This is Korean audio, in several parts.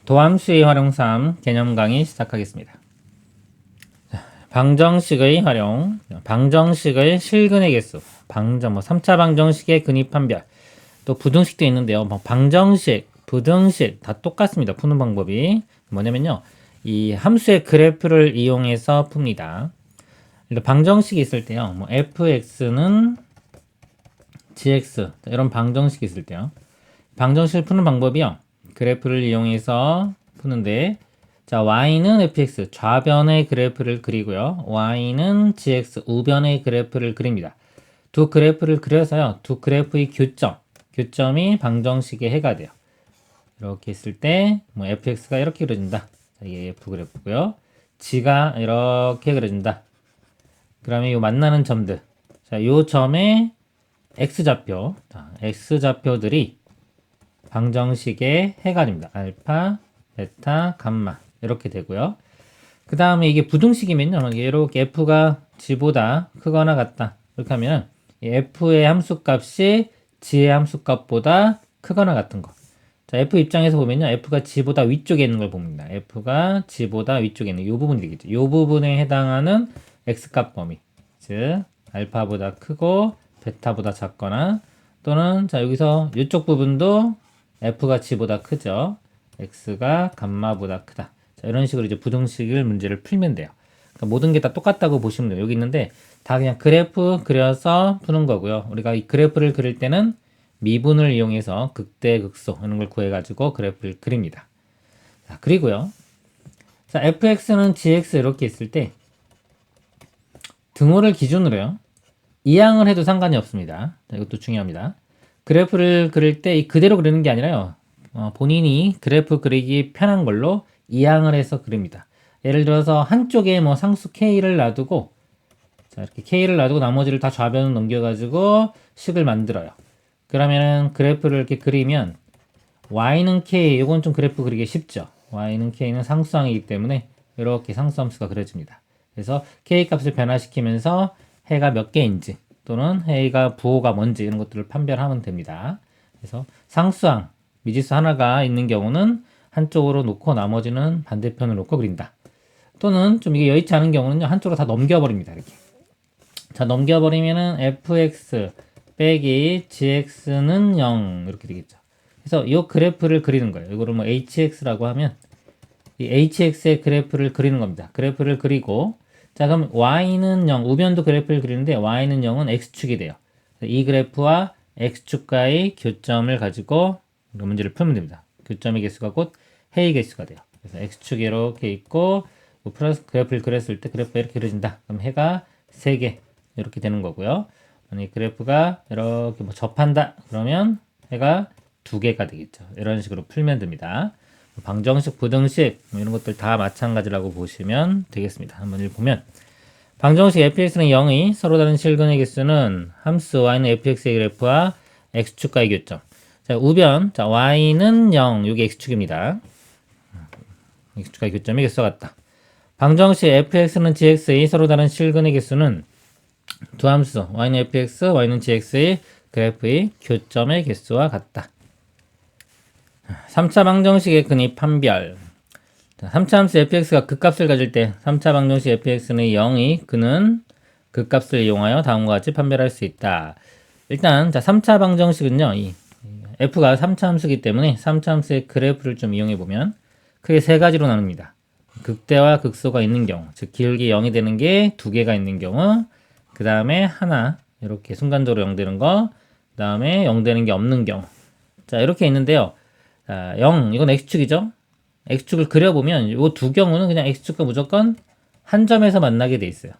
도함수의 활용 3 개념 강의 시작하겠습니다. 방정식의 활용, 방정식의 실근의 개수, 3차 방정식의 근입 판별, 또 부등식도 있는데요. 방정식, 부등식 다 똑같습니다. 푸는 방법이 뭐냐면요, 이 함수의 그래프를 이용해서 풉니다. 방정식이 있을 때요, fx는 gx 이런 방정식이 있을 때요, 방정식을 푸는 방법이요, 그래프를 이용해서 푸는데, 자, y는 fx 좌변의 그래프를 그리고요, y는 gx 우변의 그래프를 그립니다. 두 그래프를 그려서요, 두 그래프의 교점이 방정식의 해가 돼요. 이렇게 있을 때 fx가 이렇게 그려진다. 자, 이게 f 그래프고요, g가 이렇게 그려진다. 그러면 이 만나는 점들, 자, 이 점의 x좌표, 자, x좌표들이 방정식의 해가 됩니다. 알파, 베타, 감마 이렇게 되고요. 그 다음에 이게 부등식이면요, 이렇게 f가 g보다 크거나 같다. 이렇게 하면 f의 함수값이 g의 함수값보다 크거나 같은 거. 자, f 입장에서 보면요, f가 g보다 위쪽에 있는 걸 봅니다. f가 g보다 위쪽에 있는 이 부분이 되겠죠. 이 부분에 해당하는 x값 범위, 즉 알파보다 크고 베타보다 작거나, 또는 자, 여기서 이쪽 부분도 f가 g보다 크죠. x가 감마보다 크다. 자, 이런 식으로 이제 부등식을 문제를 풀면 돼요. 그러니까 모든 게 다 똑같다고 보시면 돼요. 여기 있는데 다 그냥 그래프 그려서 푸는 거고요. 우리가 이 그래프를 그릴 때는 미분을 이용해서 극대, 극소 이런 걸 구해가지고 그래프를 그립니다. 자, 그리고요, 자, fx는 gx 이렇게 있을 때 등호를 기준으로요, 이항을 해도 상관이 없습니다. 자, 이것도 중요합니다. 그래프를 그릴 때 이 그대로 그리는 게 아니라요, 본인이 그래프 그리기 편한 걸로 이항을 해서 그립니다. 예를 들어서 한쪽에 상수 k를 놔두고, 자, 이렇게 k를 놔두고 나머지를 다 좌변으로 넘겨가지고 식을 만들어요. 그러면은 그래프를 이렇게 그리면 y는 k, 이건 좀 그래프 그리기 쉽죠. y는 k는 상수항이기 때문에 이렇게 상수함수가 그려집니다. 그래서 k 값을 변화시키면서 해가 몇 개인지, 또는 해가 부호가 뭔지 이런 것들을 판별하면 됩니다. 그래서 상수항, 미지수 하나가 있는 경우는 한쪽으로 놓고 나머지는 반대편으로 놓고 그린다. 또는 좀 이게 여의치 않은 경우는요, 한쪽으로 다 넘겨버립니다. 이렇게. 자, 넘겨버리면은 fx 빼기 gx는 0 이렇게 되겠죠. 그래서 이 그래프를 그리는 거예요. 이거를 hx라고 하면 이 hx의 그래프를 그리는 겁니다. 그래프를 그리고, 자, 그럼 y는 0, 우변도 그래프를 그리는데 y는 0은 x축이 돼요. 이 그래프와 x축과의 교점을 가지고 문제를 풀면 됩니다. 교점의 개수가 곧 해의 개수가 돼요. 그래서 x축이 이렇게 있고, 플러스 그래프를 그렸을 때 그래프가 이렇게 그려진다. 그럼 해가 3개 이렇게 되는 거고요. 만약 그래프가 이렇게 접한다 그러면 해가 2개가 되겠죠. 이런 식으로 풀면 됩니다. 방정식, 부등식 이런 것들 다 마찬가지라고 보시면 되겠습니다. 한번 읽어보면, 방정식 fx는 0이 서로 다른 실근의 개수는 함수 y는 fx의 그래프와 x축과의 교점. 자, 우변, 자, y는 0, 이게 x축입니다. x축과의 교점의 개수가 같다. 방정식 fx는 gx의 서로 다른 실근의 개수는 두 함수 y는 fx, y는 gx의 그래프의 교점의 개수와 같다. 3차 방정식의 근입 판별. 3차 함수 fx가 극값을 가질 때 3차 방정식 fx는 0이 그는 극값을 이용하여 다음과 같이 판별할 수 있다. 일단 자, 3차 방정식은요, 이 f가 3차 함수이기 때문에 3차 함수의 그래프를 좀 이용해 보면 크게 세 가지로 나눕니다. 극대와 극소가 있는 경우, 즉 기울기 0이 되는 게 2개가 있는 경우, 그 다음에 하나 이렇게 순간적으로 0 되는 거, 그 다음에 0 되는 게 없는 경우. 자, 이렇게 있는데요. 자, 0, 이건 x축이죠. x축을 그려보면 이 두 경우는 그냥 x축과 무조건 한 점에서 만나게 돼 있어요.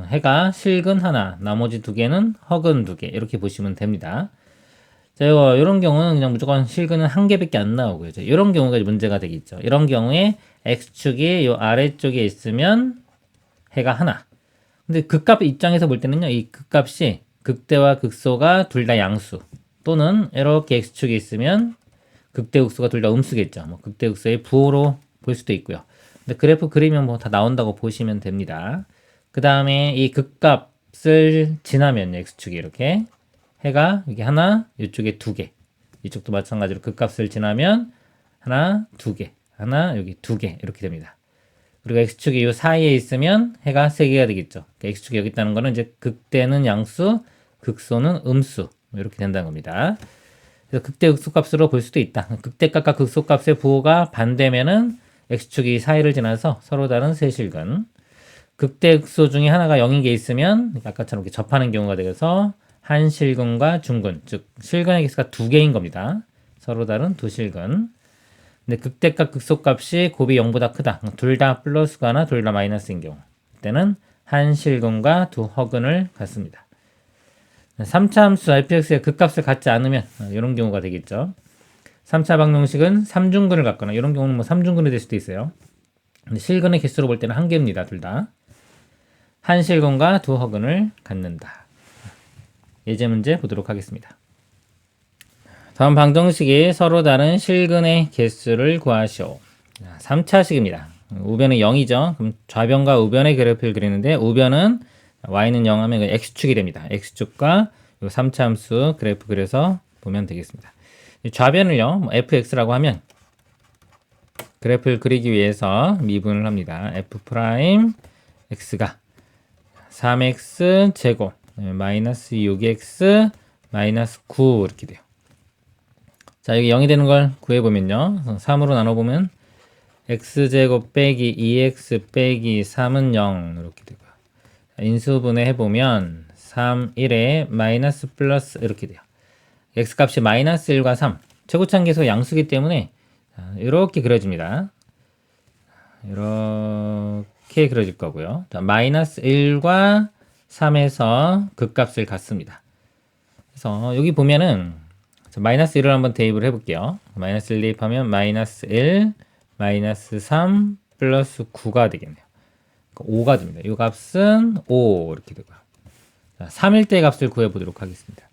해가 실근 하나, 나머지 2개는 허근 2개 이렇게 보시면 됩니다. 자, 이런 경우는 그냥 무조건 실근은 1개밖에 안 나오고요. 이런 경우가 문제가 되겠죠. 이런 경우에 x축이 이 아래쪽에 있으면 해가 하나. 근데 극값 입장에서 볼 때는요, 이 극값이 극대와 극소가 둘 다 양수, 또는 이렇게 x축이 있으면 극대 극소가 둘 다 음수겠죠. 극대 극소의 부호로 볼 수도 있고요. 근데 그래프 그리면 다 나온다고 보시면 됩니다. 그 다음에 이 극값을 지나면 x축이 이렇게 해가 이게 하나, 이쪽에 2개, 이쪽도 마찬가지로 극값을 지나면 하나, 두 개, 하나, 여기 두 개 이렇게 됩니다. 그리고 x축이 이 사이에 있으면 해가 3개가 되겠죠. 그러니까 x축이 여기 있다는 거는 이제 극대는 양수, 극소는 음수 이렇게 된다는 겁니다. 그래서 극대 극소값으로 볼 수도 있다. 극대값과 극소값의 부호가 반대면은 x축이 사이를 지나서 서로 다른 세실근. 극대 극소 중에 하나가 0인 게 있으면 아까처럼 이렇게 접하는 경우가 되어서 한 실근과 중근, 즉 실근의 개수가 2개인 겁니다. 서로 다른 두 실근. 근데 극대값 극소값이 곱이 0보다 크다. 둘 다 플러스거나 둘 다 마이너스인 경우. 그때는 한 실근과 두 허근을 갖습니다. 3차 함수 fx의 극값을 갖지 않으면 이런 경우가 되겠죠. 3차 방정식은 3중근을 갖거나 이런 경우는 뭐 3중근이 될 수도 있어요. 근데 실근의 개수로 볼 때는 한 개입니다. 둘 다. 한 실근과 두 허근을 갖는다. 예제 문제 보도록 하겠습니다. 다음 방정식이 서로 다른 실근의 개수를 구하시오. 3차식입니다. 우변은 0이죠. 그럼 좌변과 우변의 그래프를 그리는데 우변은 y는 0 하면 x축이 됩니다. x축과 3차 함수 그래프 그려서 보면 되겠습니다. 좌변을요, fx라고 하면 그래프를 그리기 위해서 미분을 합니다. f'x가 3x 제곱 마이너스 6x 마이너스 9 이렇게 돼요. 자, 여기 0이 되는 걸 구해보면요. 3으로 나눠보면 x제곱 빼기 2x 빼기 3은 0 이렇게 되고요. 인수분해 해보면 3, 1에 마이너스 플러스 이렇게 돼요. x값이 마이너스 1과 3 최고차항계수가 양수기 때문에 이렇게 그려집니다. 이렇게 그려질 거고요. 자, 마이너스 1과 3에서 극값을 갖습니다. 그래서 여기 보면은 마이너스 1을 한번 대입을 해볼게요. 마이너스 1 대입하면 마이너스 1, 마이너스 3, 플러스 9가 되겠네요. 5가 됩니다. 이 값은 5 이렇게 되고요. 자, 3일 때 값을 구해보도록 하겠습니다.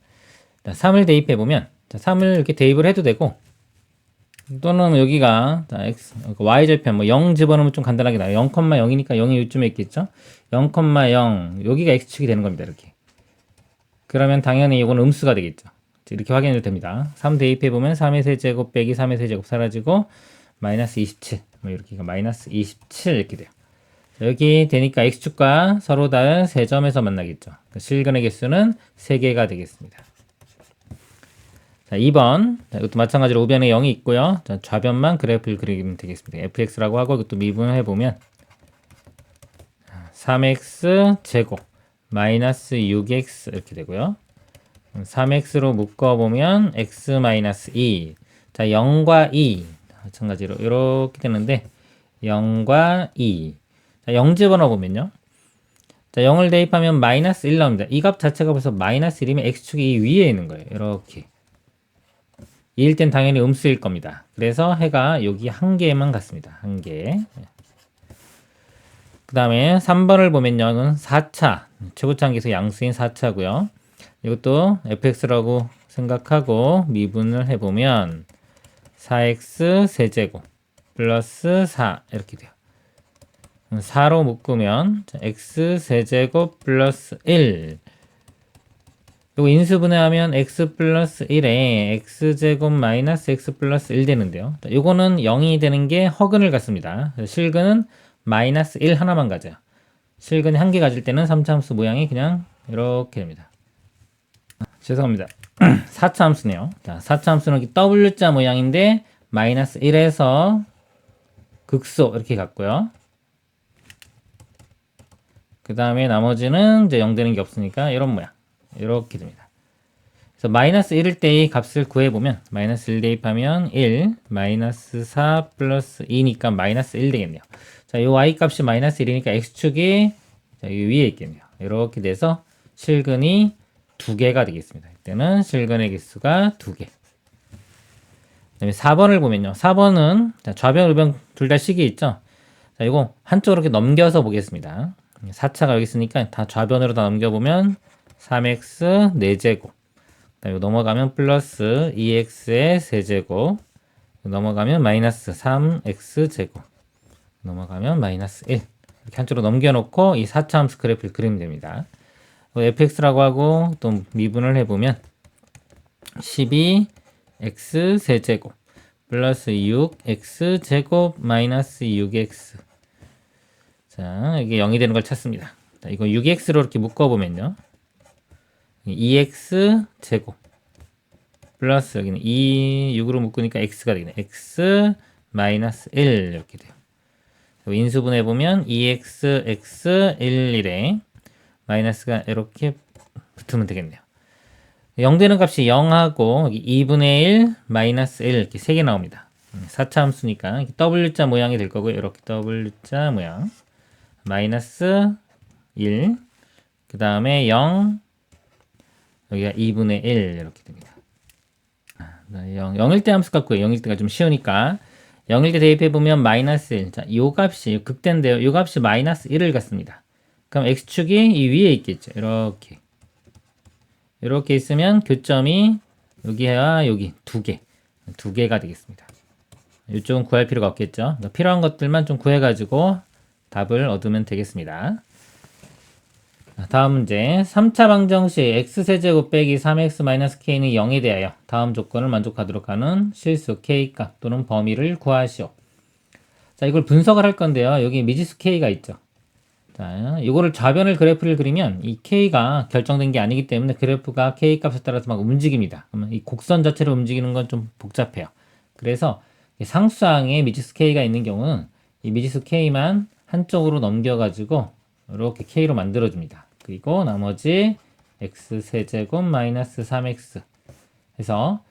자, 3을 대입해보면 3을 이렇게 대입을 해도 되고 또는 여기가 y절편 뭐 0 집어넣으면 좀 간단하게 나와요. 0,0이니까 0이 이쯤에 있겠죠. 0,0 여기가 x축이 되는 겁니다. 이렇게. 그러면 당연히 이건 음수가 되겠죠. 이렇게 확인해도 됩니다. 3 대입해보면 3의 세제곱 빼기 3의 세제곱 사라지고 마이너스 27 뭐 이렇게 마이너스 27 이렇게 돼요. 여기 되니까 x축과 서로 다른 세 점에서 만나겠죠. 실근의 개수는 3개가 되겠습니다. 자, 2번. 자, 이것도 마찬가지로 우변에 0이 있고요. 자, 좌변만 그래프를 그리면 되겠습니다. fx라고 하고 이것도 미분을 해보면 3x 제곱 마이너스 6x 이렇게 되고요. 3x로 묶어보면 x 마이너스 2. 자, 0과 2. 마찬가지로 이렇게 되는데 0과 2. 자, 0 집어넣어보면요. 자, 0을 대입하면 마이너스 1 나옵니다. 이 값 자체가 벌써 마이너스 1이면 x축이 이 위에 있는 거예요. 이렇게. 2일 땐 당연히 음수일 겁니다. 그래서 해가 여기 한 개만 같습니다. 한 개. 그 다음에 3번을 보면요. 이건 4차. 최고차항계수 양수인 4차고요. 이것도 fx라고 생각하고 미분을 해보면 4x 세제곱 플러스 4 이렇게 돼요. 4로 묶으면 x 세제곱 플러스 1 그리고 인수분해하면 x 플러스 1에 x제곱 마이너스 x 플러스 1 되는데요. 이거는 0이 되는 게 허근을 갖습니다. 실근은 마이너스 1 하나만 가져요. 실근이 한 개 가질 때는 3차 함수 모양이 그냥 이렇게 됩니다. 죄송합니다. 4차 함수네요. 자, 4차 함수는 W자 모양인데 마이너스 1에서 극소 이렇게 갔고요. 그 다음에 나머지는 이제 0 되는 게 없으니까 이런 모양. 이렇게 됩니다. 그래서 마이너스 1일 때의 값을 구해보면 마이너스 1 대입하면 1, 마이너스 4 플러스 2니까 마이너스 1 되겠네요. 자, 이 y 값이 마이너스 1이니까 x축이 여기 위에 있겠네요. 이렇게 돼서 실근이 2개가 되겠습니다. 이때는 실근의 개수가 2개. 그 다음에 4번을 보면요. 4번은 좌변, 우변 둘 다 식이 있죠. 자, 이거 한쪽으로 이렇게 넘겨서 보겠습니다. 4차가 여기 있으니까 다 좌변으로 다 넘겨보면 3x 4제곱 그다음에 넘어가면 플러스 2x의 세제곱 넘어가면 마이너스 3x 제곱 넘어가면 마이너스 1 이렇게 한쪽으로 넘겨놓고 이 4차 함수 그래프를 그리면 됩니다. fx라고 하고 또 미분을 해보면 12x 세제곱 플러스 6x 제곱 마이너스 6x. 자, 이게 0이 되는 걸 찾습니다. 자, 이거 6x로 이렇게 묶어보면요. 2x 제곱 플러스 여기는 6으로 묶으니까 x가 되겠네. x 마이너스 1 이렇게 돼요. 인수분해 보면 2x x 1 1에 마이너스가 이렇게 붙으면 되겠네요. 0 되는 값이 0하고 2분의 1 마이너스 1 이렇게 3개 나옵니다. 4차 함수니까 W자 모양이 될 거고요. 이렇게 W자 모양 마이너스 1 그 다음에 0 여기가 2분의 1 이렇게 됩니다. 0일 때 함수 갖고요. 0일 때가 좀 쉬우니까 0일 때 대입해보면 마이너스 1. 자, 요 값이 극대인데요. 요 값이 마이너스 1을 갖습니다. 그럼 x축이 이 위에 있겠죠. 이렇게 있으면 교점이 여기와 여기 두 개가 되겠습니다. 이쪽은 구할 필요가 없겠죠. 그러니까 필요한 것들만 좀 구해가지고 답을 얻으면 되겠습니다. 다음 문제 3차 방정식 x세제곱 빼기 3x-k는 0에 대하여 다음 조건을 만족하도록 하는 실수 k값 또는 범위를 구하시오. 자, 이걸 분석을 할 건데요. 여기 미지수 k가 있죠. 자, 이거를 좌변을 그래프를 그리면 이 k가 결정된 게 아니기 때문에 그래프가 k 값에 따라서 막 움직입니다. 그러면 이 곡선 자체로 움직이는 건 좀 복잡해요. 그래서 상수항에 미지수 k가 있는 경우는 이 미지수 k만 한쪽으로 넘겨가지고 이렇게 k로 만들어줍니다. 그리고 나머지 x세제곱 마이너스 3x 해서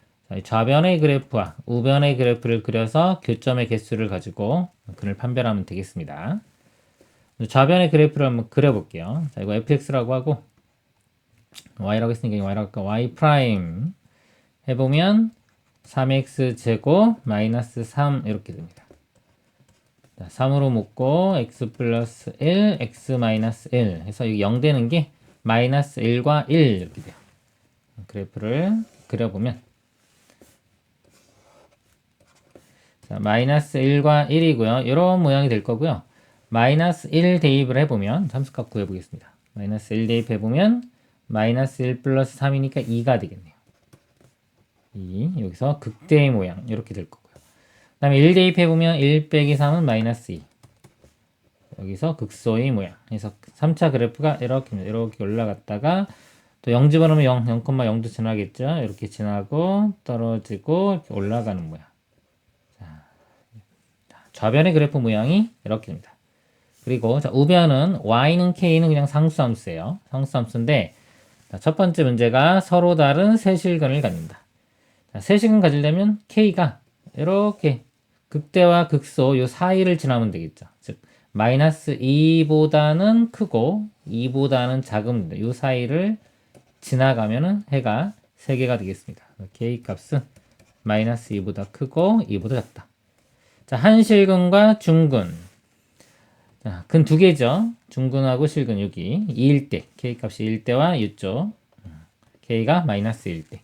좌변의 그래프와 우변의 그래프를 그려서 교점의 개수를 가지고 그를 판별하면 되겠습니다. 좌변의 그래프를 한번 그려볼게요. 자, 이거 fx라고 하고 y라고 했으니까 y라고 할까? y 프라임 해보면 3x 제곱 마이너스 3 이렇게 됩니다. 자, 3으로 묶고 x 플러스 1, x 마이너스 1 해서 이게 0 되는 게 마이너스 1과 1 이렇게 돼요. 그래프를 그려보면 자, 마이너스 1과 1이고요. 이런 모양이 될 거고요. 마이너스 1 대입을 해보면 함수값 구해보겠습니다. 마이너스 1 대입해보면 마이너스 1 플러스 3이니까 2가 되겠네요. 2 여기서 극대의 모양 이렇게 될 거고요. 그 다음에 1 대입해보면 1 빼기 3은 마이너스 2 여기서 극소의 모양 그래서 3차 그래프가 이렇게 올라갔다가 또 0 집어넣으면 0,0도 지나겠죠. 이렇게 지나고 떨어지고 이렇게 올라가는 모양. 자, 좌변의 그래프 모양이 이렇게 됩니다. 그리고 자, 우변은 y는 k는 그냥 상수함수예요. 상수함수인데 자, 첫 번째 문제가 서로 다른 세실근을 갖는다. 자, 세실근 가지려면 k가 이렇게 극대와 극소 요 사이를 지나면 되겠죠. 즉 마이너스 2보다는 크고 2보다는 작은 요 사이를 지나가면은 해가 3개가 되겠습니다. k 값은 마이너스 2보다 크고 2보다 작다. 자, 한실근과 중근. 자, 근 2개죠. 중근하고 실근 여기 2일 때 k 값이 1일 때와 이쪽 k가 마이너스 1일 때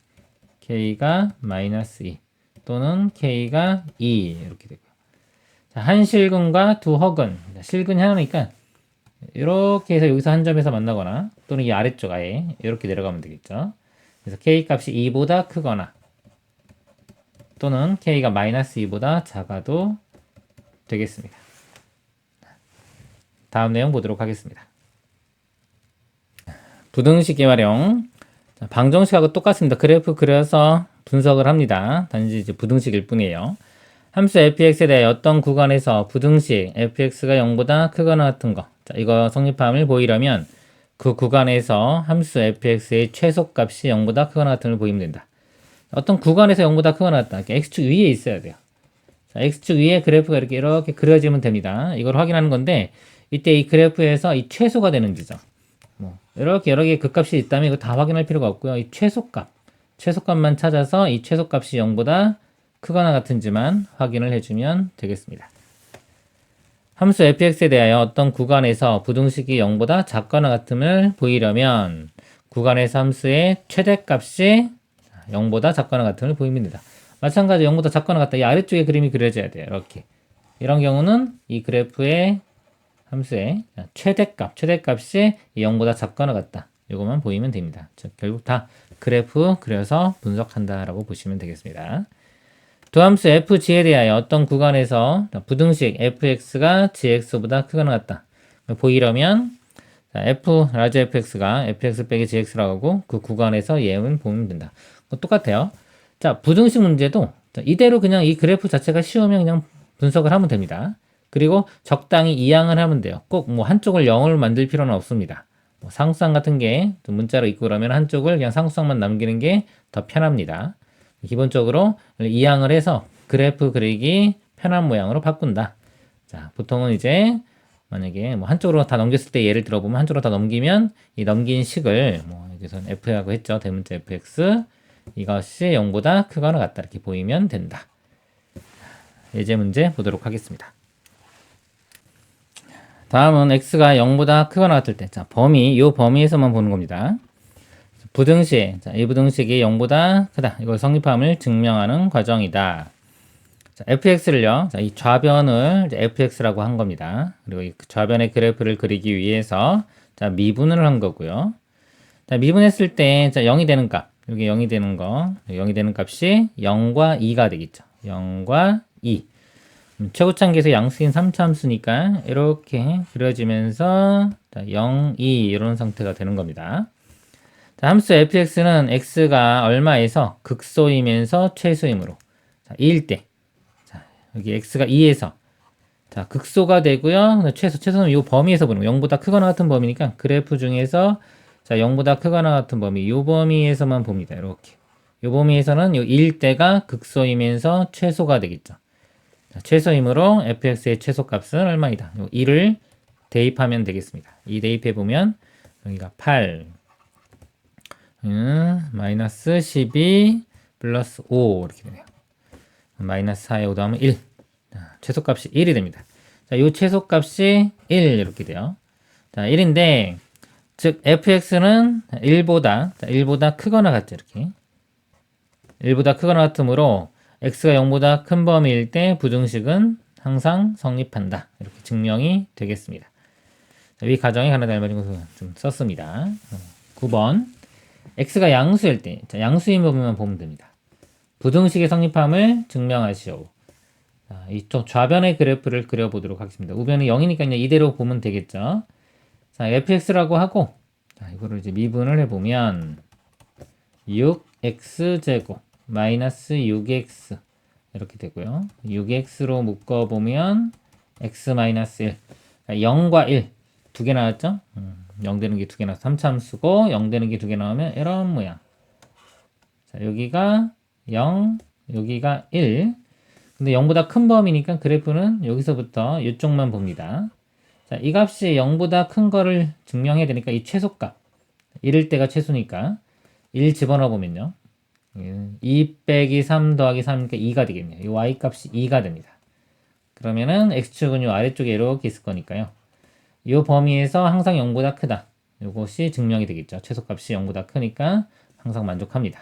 k가 마이너스 2 또는 k가 2 이렇게 되고요. 자, 한실근과 두 허근. 실근이 하나니까 이렇게 해서 여기서 한 점에서 만나거나 또는 이 아래쪽 아예 이렇게 내려가면 되겠죠. 그래서 k 값이 2보다 크거나 또는 k가 마이너스 2보다 작아도 되겠습니다. 다음 내용 보도록 하겠습니다. 부등식의 활용. 방정식하고 똑같습니다. 그래프 그려서 분석을 합니다. 단지 이제 부등식일 뿐이에요. 함수 fx에 대해 어떤 구간에서 부등식 fx가 0보다 크거나 같은 거. 자, 이거 성립함을 보이려면 그 구간에서 함수 fx의 최소값이 0보다 크거나 같은 걸 보이면 된다. 어떤 구간에서 0보다 크거나 같다. x축 위에 있어야 돼요. 자, x축 위에 그래프가 이렇게 그려지면 됩니다. 이걸 확인하는 건데 이때 이 그래프에서 이 최소가 되는 지점. 이렇게 여러 개의 극값이 있다면 이거 다 확인할 필요가 없고요. 이 최소값만 찾아서 이 최소값이 0보다 크거나 같은지만 확인을 해주면 되겠습니다. 함수 fx에 대하여 어떤 구간에서 부등식이 0보다 작거나 같음을 보이려면 구간에서 함수의 최대값이 0보다 작거나 같음을 보이면 됩니다. 마찬가지로 0보다 작거나 같다. 이 아래쪽에 그림이 그려져야 돼요. 이렇게. 이런 경우는 이 그래프의 함수의 최대값이 0보다 작거나 같다. 이것만 보이면 됩니다. 즉, 결국 다 그래프 그려서 분석한다라고 보시면 되겠습니다. 도함수 fg에 대하여 어떤 구간에서 부등식 fx가 gx보다 크거나 같다. 보이려면 f 라지 fx가 fx 빼기 gx라고 하고 그 구간에서 예문 보면 된다. 똑같아요. 자, 부등식 문제도 이대로 그냥 이 그래프 자체가 쉬우면 그냥 분석을 하면 됩니다. 그리고 적당히 이항을 하면 돼요. 꼭 뭐 한쪽을 0으로 만들 필요는 없습니다. 뭐 상수항 같은 게 문자로 있고 그러면 한쪽을 그냥 상수항만 남기는 게 더 편합니다. 기본적으로 이항을 해서 그래프 그리기 편한 모양으로 바꾼다. 자, 보통은 이제 만약에 뭐 한쪽으로 다 넘겼을 때 예를 들어보면 한쪽으로 다 넘기면 이 넘긴 식을 뭐 여기서는 f라고 했죠. 대문자 fx 이것이 0보다 크거나 같다 이렇게 보이면 된다. 예제 문제 보도록 하겠습니다. 다음은 x가 0보다 크거나 같을 때, 자, 이 범위에서만 보는 겁니다. 부등식, 자, 이 부등식이 0보다 크다. 이걸 성립함을 증명하는 과정이다. 자, fx를요, 자, 이 좌변을 이제 fx라고 한 겁니다. 그리고 이 좌변의 그래프를 그리기 위해서, 자, 미분을 한 거고요. 자, 미분했을 때, 자, 0이 되는 값, 여기 0이 되는 거, 0이 되는 값이 0과 2가 되겠죠. 0과 2. 최고차함계에서 양수인 3차함수니까 이렇게 그려지면서 0, 2 이런 상태가 되는 겁니다. 자, 함수 fx는 x가 얼마에서 극소이면서 최소이므로 2일 때 자, 여기 x가 2에서 자, 극소가 되고요. 최소는 이 범위에서 보는 거 0보다 크거나 같은 범위니까 그래프 중에서 자, 0보다 크거나 같은 범위 이 범위에서만 봅니다. 이렇게 이 범위에서는 이 2일 때가 극소이면서 최소가 되겠죠. 자, 최소이므로 fx의 최소값은 얼마이다. 2를 대입하면 되겠습니다. 2 대입해보면 여기가 8 마이너스 12 플러스 5 이렇게 되네요. 마이너스 4에 5 더하면 1. 자, 최소값이 1이 됩니다. 자, 이 최소값이 1 이렇게 돼요. 자, 1인데 즉 fx는 1보다 크거나 같죠. 이렇게 1보다 크거나 같으므로 x가 0보다 큰 범위일 때 부등식은 항상 성립한다. 이렇게 증명이 되겠습니다. 자, 위 가정에 하나 닮아진 것을 좀 썼습니다. 9번 x가 양수일 때, 자, 양수인 부분만 보면 됩니다. 부등식의 성립함을 증명하시오. 자, 이쪽 좌변의 그래프를 그려보도록 하겠습니다. 우변이 0이니까 이대로 보면 되겠죠. 자, fx라고 하고, 자, 이거를 이제 미분을 해보면 6x제곱 마이너스 6x 이렇게 되고요. 6x로 묶어보면 x 마이너스 1 0과 1 두 개 나왔죠? 0 되는 게 두 개 나와서 3차함수고 0 되는 게 두 개 나오면 이런 모양. 자, 여기가 0, 여기가 1. 근데 0보다 큰 범위니까 그래프는 여기서부터 이쪽만 봅니다. 자, 이 값이 0보다 큰 거를 증명해야 되니까 이 최소값 1일 때가 최소니까 1 집어넣어 보면요. 2 빼기 3 더하기 3이니까 2가 되겠네요. 이 y값이 2가 됩니다. 그러면은 x축은 이 아래쪽에 이렇게 있을 거니까요. 이 범위에서 항상 0보다 크다. 이것이 증명이 되겠죠. 최소값이 0보다 크니까 항상 만족합니다.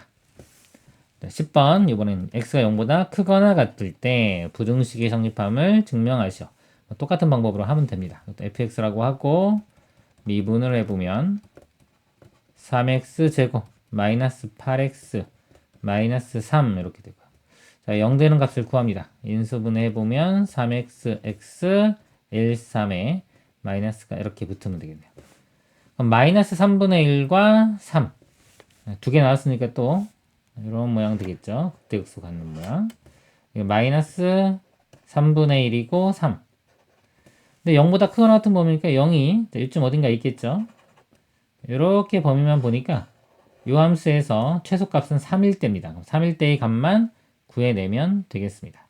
10번 이번엔 x가 0보다 크거나 같을 때 부등식의 성립함을 증명하시오. 똑같은 방법으로 하면 됩니다. fx라고 하고 미분을 해보면 3x제곱 마이너스 8x 마이너스 3 이렇게 되고요. 자, 0 되는 값을 구합니다. 인수분해 해보면 3xx 1, 3에 마이너스가 이렇게 붙으면 되겠네요. 그럼 마이너스 3분의 1과 3 두 개 나왔으니까 또 이런 모양 되겠죠. 극대극소 갖는 모양. 이거 마이너스 3분의 1이고 3. 근데 0보다 크거나 같은 범위니까 0이 이쯤 어딘가 있겠죠. 이렇게 범위만 보니까 이 함수에서 최소값은 3일 때입니다. 3일 때의 값만 구해내면 되겠습니다.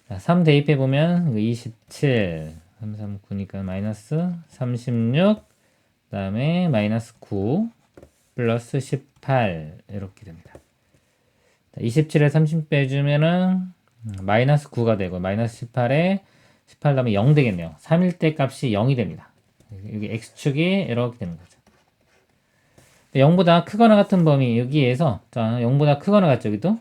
자, 3 대입해보면 27, 3, 3, 9니까 마이너스 36, 그 다음에 마이너스 9, 플러스 18 이렇게 됩니다. 27에 30 빼주면은 마이너스 9가 되고 마이너스 18에 18 다음에 0 되겠네요. 3일 때 값이 0이 됩니다. 여기 x축이 이렇게 되는 거죠. 0보다 크거나 같은 범위 여기에서 자 0보다 크거나 같죠 여기도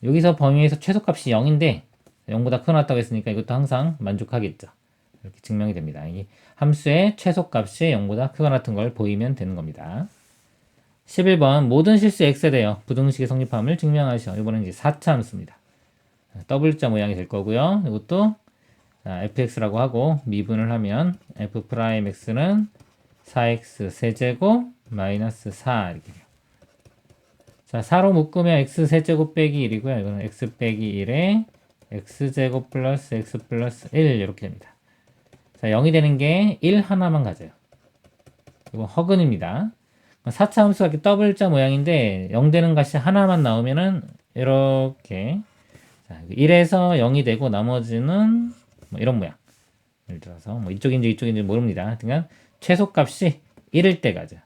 여기서 범위에서 최소값이 0인데 0보다 크거나 같다고 했으니까 이것도 항상 만족하겠죠. 이렇게 증명이 됩니다. 이 함수의 최소값이 0보다 크거나 같은 걸 보이면 되는 겁니다. 11번 모든 실수 x에 대하여 부등식의 성립함을 증명하시오. 이번엔 이제 4차 함수입니다. 더블자 모양이 될 거고요. 이것도 fx라고 하고 미분을 하면 f'x는 4x 세제곱 마이너스 4 이렇게 돼요. 자, 4로 묶으면 x 세제곱 빼기 1이고요. 이거는 x 빼기 1에 x제곱 플러스 x 플러스 1 이렇게 됩니다. 자, 0이 되는 게 1 하나만 가져요. 이건 허근입니다. 4차 함수가 이렇게 더블자 모양인데 0 되는 값이 하나만 나오면은 이렇게 1에서 0이 되고 나머지는 뭐 이런 모양. 예를 들어서 뭐 이쪽인지 이쪽인지 모릅니다. 그냥 최소값이 1일 때 가죠.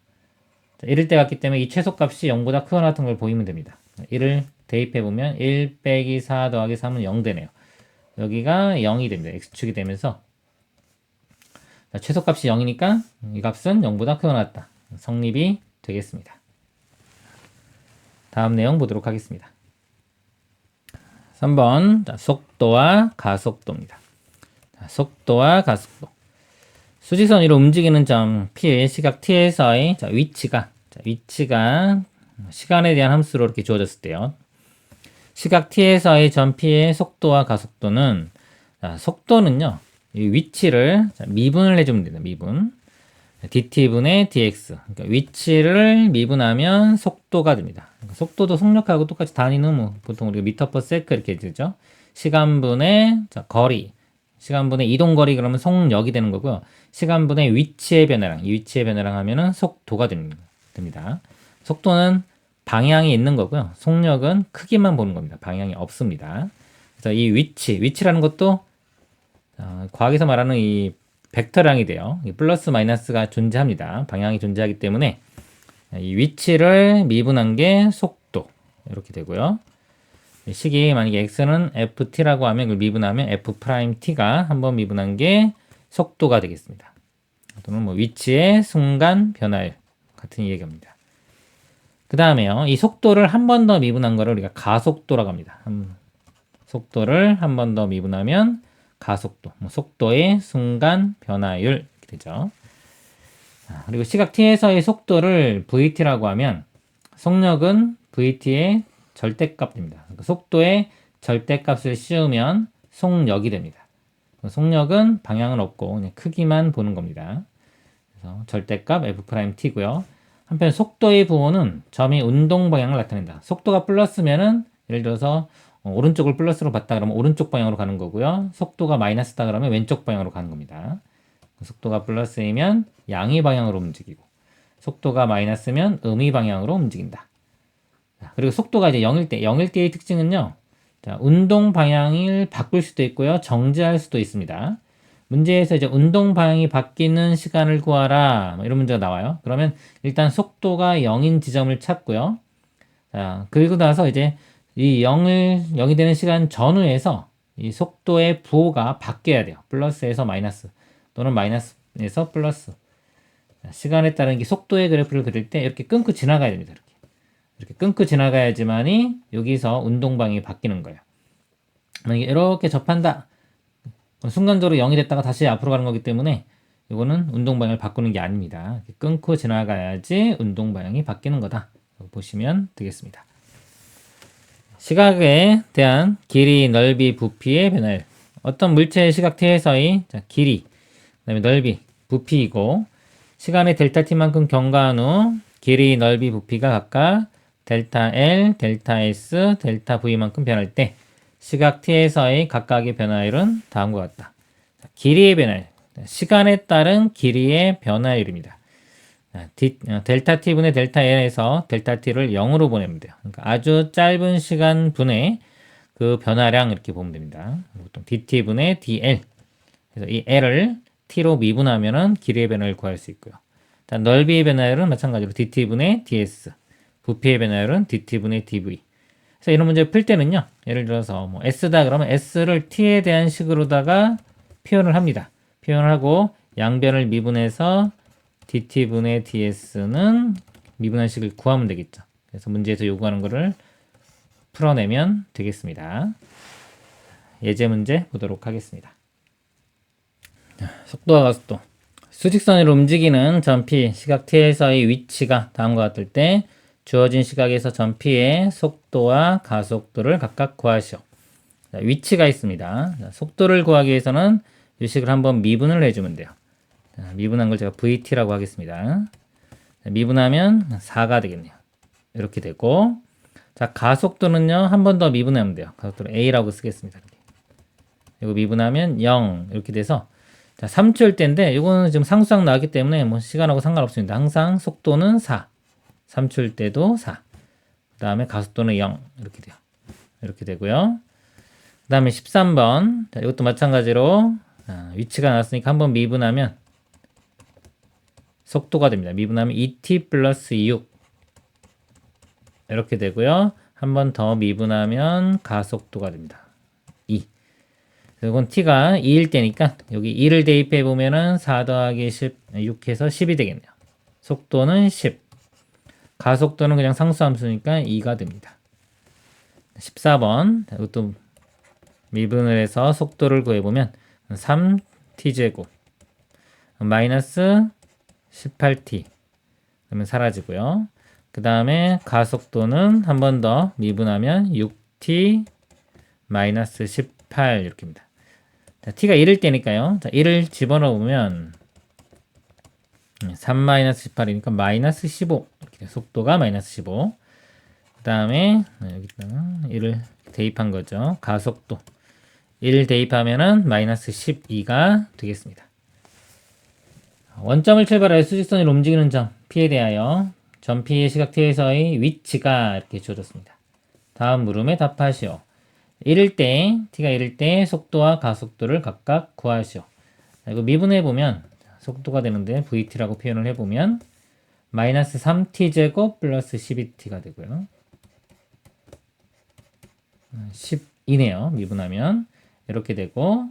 1일 때 갔기 때문에 이 최소값이 0보다 크거나 같은 걸 보이면 됩니다. 1을 대입해보면 1 빼기 4 더하기 3은 0 되네요. 여기가 0이 됩니다. x축이 되면서 최소값이 0이니까 이 값은 0보다 크거나 같다. 성립이 되겠습니다. 다음 내용 보도록 하겠습니다. 3번 속도와 가속도입니다. 속도와 가속도. 수직선 위로 움직이는 점 P의 시각 T에서의 위치가 시간에 대한 함수로 이렇게 주어졌을 때요. 시각 T에서의 점 P의 속도와 가속도는 속도는요. 이 위치를 미분을 해주면 됩니다. 미분. dt분의 dx. 그러니까 위치를 미분하면 속도가 됩니다. 그러니까 속도도 속력하고 똑같이 단위는 뭐 보통 우리가 미터 퍼 세크 이렇게 되죠. 시간분의 거리. 시간분의 이동거리 그러면 속력이 되는 거고요. 시간분의 위치의 변화량. 이 위치의 변화량 하면은 속도가 됩니다. 속도는 방향이 있는 거고요. 속력은 크기만 보는 겁니다. 방향이 없습니다. 그래서 이 위치라는 것도 과학에서 말하는 이 벡터량이 돼요. 플러스 마이너스가 존재합니다. 방향이 존재하기 때문에 이 위치를 미분한 게 속도 이렇게 되고요. 식이 만약에 x는 ft라고 하면 그걸 미분하면 f't가 한번 미분한 게 속도가 되겠습니다. 또는 뭐 위치의 순간 변화율 같은 얘기입니다. 그 다음에요. 이 속도를 한 번 더 미분한 거를 우리가 가속도라고 합니다. 속도를 한 번 더 미분하면 가속도, 속도의 순간 변화율 이렇게 되죠. 그리고 시각 t에서의 속도를 vt라고 하면 속력은 vt의 절대값입니다. 그러니까 속도의 절대값을 씌우면 속력이 됩니다. 속력은 방향은 없고 그냥 크기만 보는 겁니다. 그래서 절대값 f't고요. 한편 속도의 부호는 점이 운동 방향을 나타낸다. 속도가 플러스면은 예를 들어서 오른쪽을 플러스로 봤다 그러면 오른쪽 방향으로 가는 거고요. 속도가 마이너스다 그러면 왼쪽 방향으로 가는 겁니다. 속도가 플러스이면 양의 방향으로 움직이고 속도가 마이너스면 음의 방향으로 움직인다. 그리고 속도가 이제 0일 때의 특징은요. 자, 운동 방향을 바꿀 수도 있고요. 정지할 수도 있습니다. 문제에서 이제 운동 방향이 바뀌는 시간을 구하라. 뭐 이런 문제가 나와요. 그러면 일단 속도가 0인 지점을 찾고요. 자, 그리고 나서 이제 이 0이 되는 시간 전후에서 이 속도의 부호가 바뀌어야 돼요. 플러스에서 마이너스 또는 마이너스에서 플러스. 자, 시간에 따른 이 속도의 그래프를 그릴 때 이렇게 끊고 지나가야 됩니다. 이렇게 끊고 지나가야지만이 여기서 운동 방향이 바뀌는 거예요. 만약에 이렇게 접한다. 순간적으로 0이 됐다가 다시 앞으로 가는 거기 때문에 이거는 운동 방향을 바꾸는 게 아닙니다. 이렇게 끊고 지나가야지 운동 방향이 바뀌는 거다. 보시면 되겠습니다. 시각에 대한 길이, 넓이, 부피의 변화율. 어떤 물체의 시각 t에서의 길이, 그다음에 넓이, 부피이고 시간의 델타 t만큼 경과한 후 길이, 넓이, 부피가 각각 델타 L, 델타 S, 델타 V만큼 변할 때 시각 t에서의 각각의 변화율은 다음과 같다. 길이의 변화율, 시간에 따른 길이의 변화율입니다. 델타 t분의 델타 L에서 델타 t를 0으로 보내면 돼요. 그러니까 아주 짧은 시간 분의 그 변화량 이렇게 보면 됩니다. 보통 dt분의 dl. 그래서 이 L을 t로 미분하면은 길이의 변화를 구할 수 있고요. 넓이의 변화율은 마찬가지로 dt분의 ds. 부피의 변화율은 dt분의 dv. 그래서 이런 문제 풀 때는요. 예를 들어서 뭐 s다 그러면 s를 t에 대한 식으로다가 표현을 합니다. 표현을 하고 양변을 미분해서 dt분의 ds는 미분한 식을 구하면 되겠죠. 그래서 문제에서 요구하는 거를 풀어내면 되겠습니다. 예제 문제 보도록 하겠습니다. 속도와 가속도. 수직선으로 움직이는 점 P, 시각 T에서의 위치가 다음과 같을 때 주어진 시각에서 점 P의 속도와 가속도를 각각 구하시오. 자, 위치가 있습니다. 자, 속도를 구하기 위해서는 이 식을 한번 미분을 해주면 돼요. 자, 미분한 걸 제가 VT라고 하겠습니다. 자, 미분하면 4가 되겠네요. 이렇게 되고, 자, 가속도는요, 한 번 더 미분하면 돼요. 가속도를 A라고 쓰겠습니다. 이거 미분하면 0 이렇게 돼서, 자, 3초일 때인데 이거는 지금 상수항 나왔기 때문에 뭐 시간하고 상관없습니다. 항상 속도는 4, 3초일 때도 4, 그 다음에 가속도는 0 이렇게 돼요. 이렇게 되고요. 그 다음에 13번, 자, 이것도 마찬가지로 위치가 나왔으니까 한번 미분하면 속도가 됩니다. 미분하면 2t 플러스 6 이렇게 되고요. 한 번 더 미분하면 가속도가 됩니다. 2. 이건 t가 2일 때니까 여기 2를 대입해 보면은 4 더하기 10, 6해서 10이 되겠네요. 속도는 10. 가속도는 그냥 상수함수니까 2가 됩니다. 14번. 이것도 미분을 해서 속도를 구해보면 3t제곱 마이너스 18t 그러면 사라지고요. 그 다음에 가속도는 한 번 더 미분하면 6t 마이너스 18 이렇게입니다. 자, t가 1일 때니까요. 자, 1을 집어넣으면 3 마이너스 18이니까 마이너스 15 이렇게 속도가 마이너스 15. 그 다음에 여기다가 1을 대입한 거죠. 가속도 1 대입하면은 마이너스 12가 되겠습니다. 원점을 출발하여 수직선으로 움직이는 점 P에 대하여 점 P의 시각 T에서의 위치가 이렇게 주어졌습니다. 다음 물음에 답하시오. T가 1일 때 속도와 가속도를 각각 구하시오. 이거 미분해보면 속도가 되는데 VT라고 표현을 해보면 마이너스 3t제곱 플러스 12t가 되고요. 10이네요. 미분하면 이렇게 되고,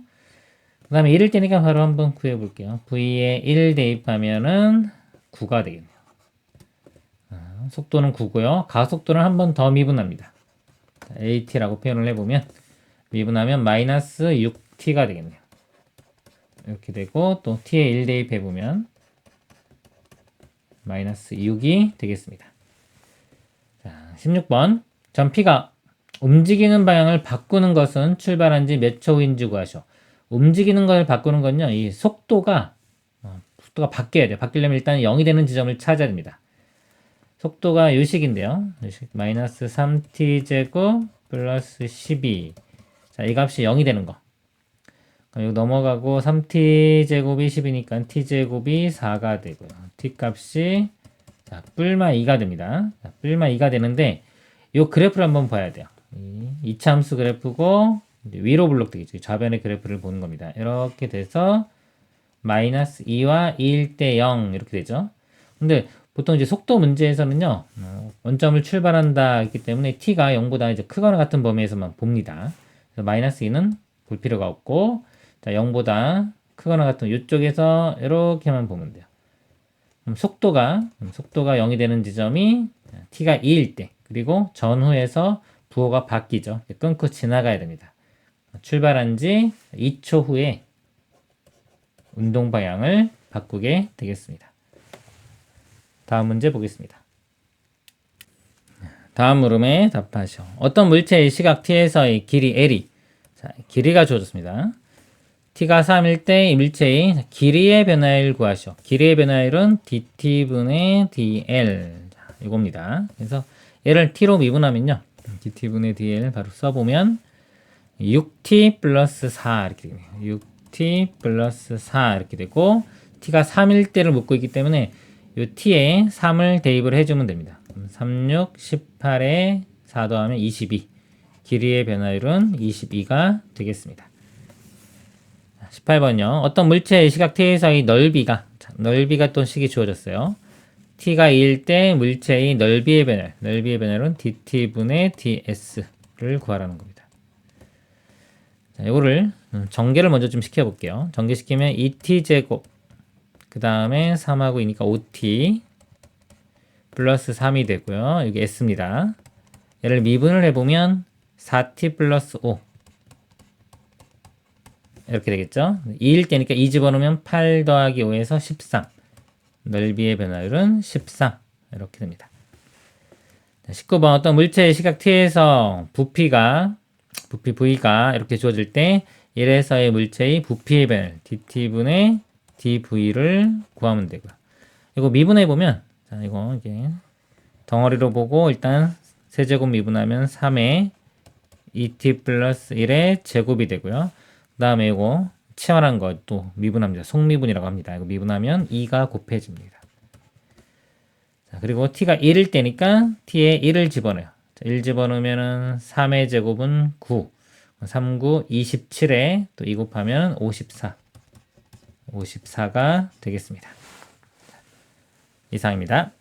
그 다음에 1일 때니까 바로 한번 구해볼게요. V에 1 대입하면은 9가 되겠네요. 속도는 9고요. 가속도는 한 번 더 미분합니다. AT라고 표현을 해보면 미분하면 마이너스 6T가 되겠네요. 이렇게 되고 또 T에 1 대입해보면 마이너스 6이 되겠습니다. 자, 16번 점 P가 움직이는 방향을 바꾸는 것은 출발한 지 몇 초 후인지 구하시오. 움직이는 걸 바꾸는 건요, 이 속도가 바뀌어야 돼요. 바뀌려면 일단 0이 되는 지점을 찾아야 됩니다. 속도가 요식인데요. 요식 마이너스 3t제곱 플러스 12. 자, 이 값이 0이 되는 거. 여기 넘어가고 3t제곱이 10이니까 t제곱이 4가 되고요. t값이 자, 뿔마 2가 됩니다. 자, 뿔마 2가 되는데 이 그래프를 한번 봐야 돼요. 이차함수 그래프고 위로 블록되겠죠. 좌변의 그래프를 보는 겁니다. 이렇게 돼서 마이너스 2와 2일 때 0 이렇게 되죠. 근데 보통 이제 속도 문제에서는요, 원점을 출발한다 했기 때문에 t가 0보다 이제 크거나 같은 범위에서만 봅니다. 그래서 마이너스 2는 볼 필요가 없고, 자, 0보다 크거나 같은 이쪽에서 이렇게만 보면 돼요. 그럼 속도가 0이 되는 지점이 t가 2일 때, 그리고 전후에서 부호가 바뀌죠. 끊고 지나가야 됩니다. 출발한 지 2초 후에 운동 방향을 바꾸게 되겠습니다. 다음 문제 보겠습니다. 다음 물음에 답하시오. 어떤 물체의 시각 t에서의 길이 l이 자, 길이가 주어졌습니다. t가 3일 때 이 물체의 길이의 변화를 구하시오. 길이의 변화율은 dt분의 dl 자, 이겁니다. 그래서 얘를 t로 미분하면요. dt분의 dl 바로 써보면 6t 플러스 4 이렇게 되네요. 6t 플러스 4 이렇게 되고 t가 3일 때를 묻고 있기 때문에 이 t에 3을 대입을 해주면 됩니다. 36, 18에 4 더하면 22. 길이의 변화율은 22가 되겠습니다. 18번요. 어떤 물체의 시각 t에서의 넓이가 또 식이 주어졌어요. t가 2일 때 물체의 넓이의 변화율은 dt분의 ds를 구하라는 겁니다. 자, 이거를 전개를 먼저 좀 시켜볼게요. 전개시키면 2t제곱 그 다음에 3하고 2니까 5t 플러스 3이 되고요. 여기 s입니다. 얘를 미분을 해보면 4t 플러스 5 이렇게 되겠죠. 2일 때니까 2 집어넣으면 8 더하기 5에서 13 넓이의 변화율은 13 이렇게 됩니다. 19번 어떤 물체의 시각 t에서 부피가 부피 V가 이렇게 주어질 때 1에서의 물체의 부피의 변 dt분의 dv를 구하면 되고요. 이거 미분해 보면 자, 이거 이게 덩어리로 보고 일단 세제곱 미분하면 3의 2t 플러스 1의 제곱이 되고요. 그 다음에 이거 치환한 거 또 미분합니다. 속미분이라고 합니다. 이거 미분하면 2가 곱해집니다. 자, 그리고 t가 1일 때니까 t에 1을 집어넣어요. 자, 1 집어넣으면은 3의 제곱은 9, 3, 9, 27에 또 2 곱하면 54. 54가 되겠습니다. 이상입니다.